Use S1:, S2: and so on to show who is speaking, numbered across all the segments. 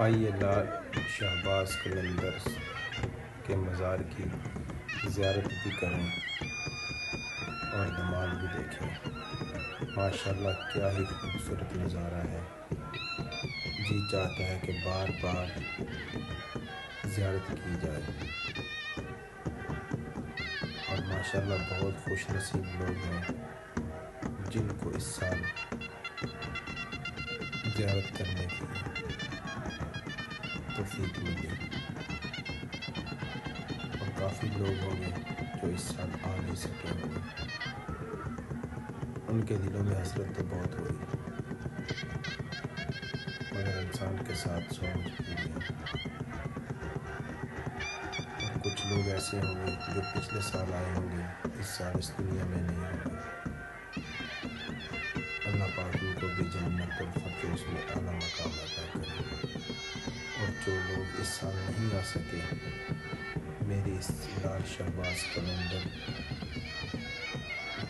S1: آئیے لال شہباز قلندر کے مزار کی زیارت بھی کریں اور نماز بھی دیکھیں۔ ماشاءاللہ کیا ہی خوبصورت نظارہ ہے، جی چاہتا ہے کہ بار بار زیارت کی جائے۔ اور ماشاءاللہ بہت خوش نصیب لوگ ہیں جن کو اس سال زیارت کرنے کی توفیق ملی، اور کافی لوگ ہوں گے جو اس سال آ نہیں سکے ہوں گے، ان کے دلوں میں حسرت تو بہت ہوئی، مگر انسان کے ساتھ سوچ پوری ہے۔ اور کچھ لوگ ایسے ہوں گے جو پچھلے سال آئے ہوں گے، اس سال اس دنیا میں نہیں ہوں گے۔ اللہ پاک ان کو بھی جنت الفردوس میں اعلیٰ مقام عطا کرے۔ اور جو لوگ اس سال نہیں آ سکے، میری اس لال شہباز قلندر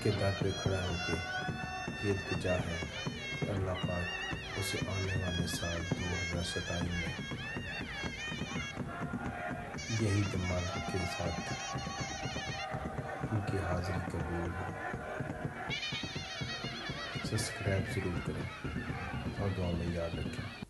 S1: کے در پہ کھڑا ہو کے یہ التجا ہے کہ اللہ پاک اسے آنے والے سال 2027 میں یہی دماغ کے ساتھ ان کی حاضری قبول ہو۔ سبسکرائب ضرور کریں اور دعا میں یاد رکھیں۔